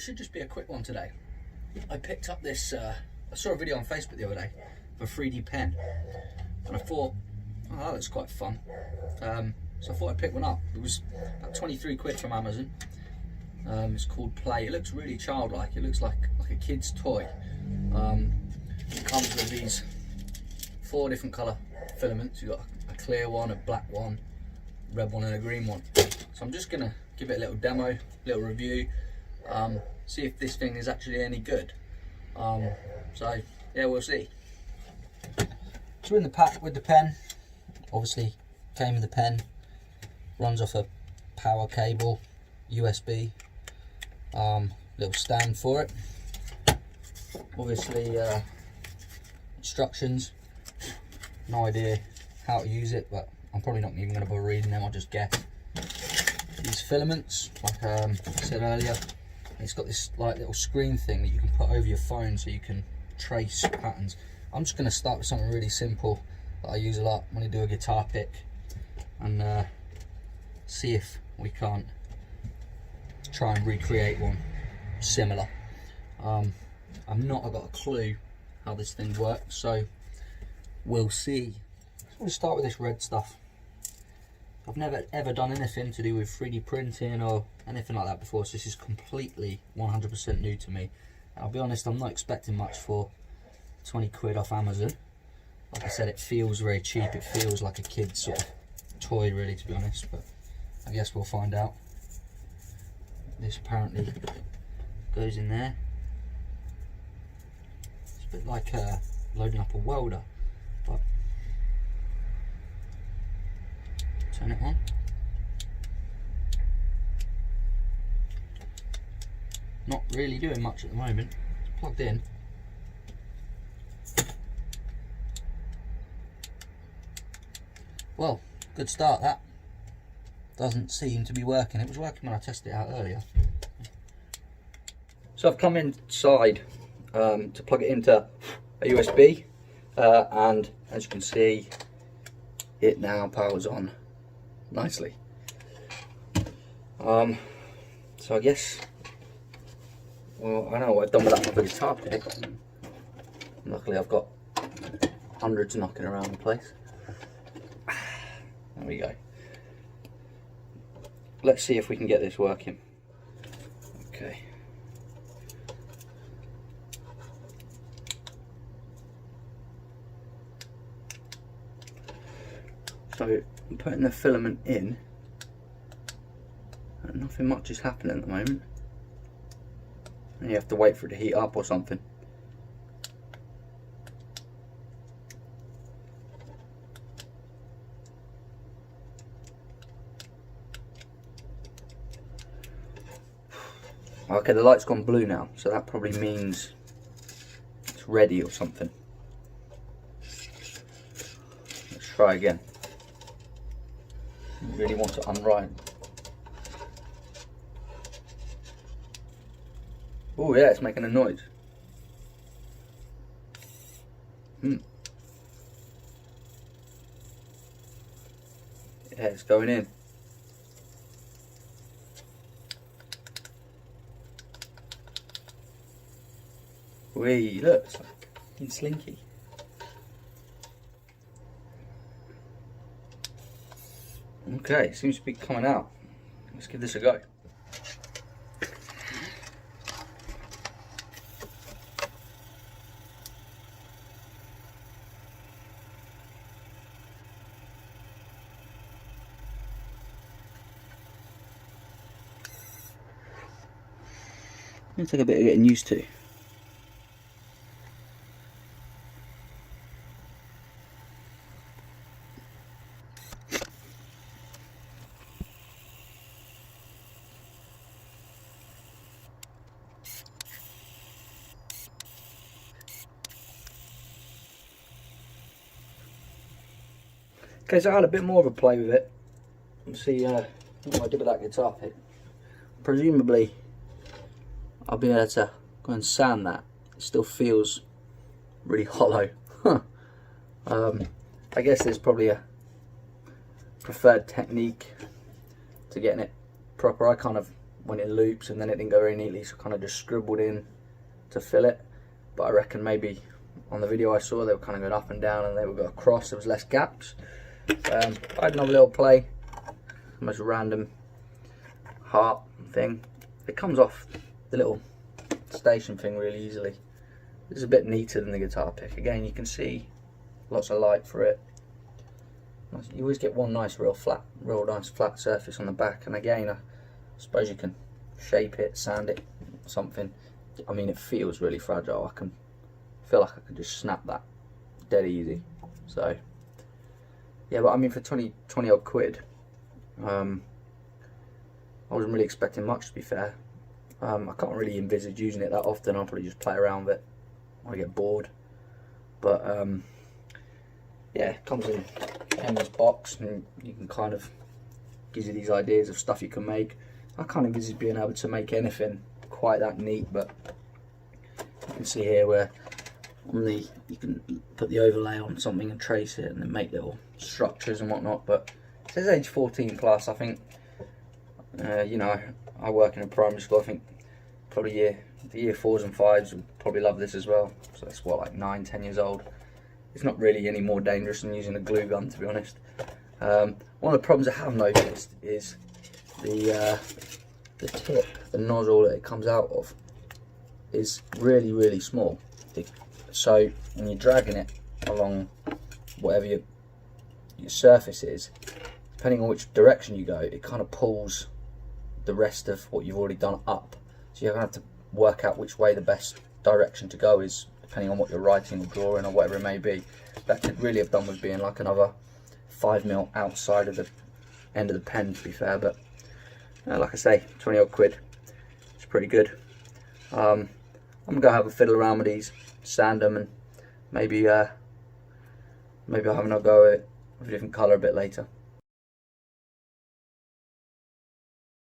should just be a quick one today. I picked up this, I saw a video on Facebook the other day of a 3D pen, and I thought, oh, that looks quite fun. So I thought I'd pick one up. It was about 23 quid from Amazon. It's called Play. It looks really childlike. It looks like a kid's toy. It comes with these 4 different colour filaments. You've got a clear one, a black one, red one and a green one. So I'm just gonna give it a little demo, little review, see if this thing is actually any good. So yeah, we'll see. So we're in the pack with the pen. Obviously came with the pen, runs off a power cable, USB, little stand for it. Obviously instructions, no idea how to use it, but I'm probably not even going to bother reading them, I'll just guess. These filaments, like I said earlier, it's got this like little screen thing that you can put over your phone so you can trace patterns. I'm just going to start with something really simple that I use a lot when I do a guitar pick, and see if we can't try and recreate one similar. I've got a clue how this thing works, so we'll see. So we'll start with this red stuff. I've never ever done anything to do with 3D printing or anything like that before, so this is completely 100% new to me. I'll be honest, I'm not expecting much for 20 quid off Amazon. Like I said, it feels very cheap. It feels like a kid's sort of toy, really, to be honest, but I guess we'll find out. This apparently goes in there. It's a bit like loading up a welder, but turn it on. Not really doing much at the moment. It's plugged in. Well, good start that. Doesn't seem to be working. It was working when I tested it out earlier. So I've come inside to plug it into a USB, and as you can see, it now powers on nicely. So I guess, well, I know what I've done with that other guitar pick. Luckily I've got hundreds knocking around the place. There we go. Let's see if we can get this working. Okay. So I'm putting the filament in, and nothing much is happening at the moment. And you have to wait for it to heat up or something. Okay, the light's gone blue now, so that probably means it's ready or something. Let's try again. I really want to unwind. Oh yeah, it's making a noise. Yeah, it's going in. Wee, look, it's like slinky. Okay, it seems to be coming out. Let's give this a go. It'll take a bit of getting used to. Okay, so I had a bit more of a play with it. Let's see what I did with that guitar pick. Presumably, I'll be able to go and sand that. It still feels really hollow. I guess there's probably a preferred technique to getting it proper. I kind of went in loops and then it didn't go very neatly, so I kind of just scribbled in to fill it. But I reckon maybe on the video I saw they were kind of going up and down and they would go across, there was less gaps. I had another little play, most random heart thing. It comes off the little station thing really easily. It's a bit neater than the guitar pick. Again, you can see lots of light for it. You always get one nice real nice flat surface on the back, and again I suppose you can shape it, sand it, something. I mean, it feels really fragile. I feel like I could just snap that dead easy. So yeah, but I mean, for 20 odd quid, I wasn't really expecting much, to be fair. I can't really envisage using it that often. I'll probably just play around with it when I get bored. But yeah, it comes in this box, and you can kind of, gives you these ideas of stuff you can make. I can't envisage being able to make anything quite that neat, but you can see here where on the, you can put the overlay on something and trace it and then make little structures and whatnot. But it says age 14 plus. I think you know, I work in a primary school. I think probably the year 4s and 5s would probably love this as well. So that's what, like 9, 10 years old. It's not really any more dangerous than using a glue gun, to be honest. One of the problems I have noticed is the tip, the nozzle that it comes out of, is really small. So when you're dragging it along whatever your surface is, depending on which direction you go, it kind of pulls the rest of what you've already done up. So you're going to have to work out which way the best direction to go is, depending on what you're writing or drawing or whatever it may be. That could really have done with being like another 5mm outside of the end of the pen, to be fair. But like I say, 20 odd quid, it's pretty good. I'm gonna go have a fiddle around with these, sand them, and maybe I'll have another go at it with a different colour a bit later.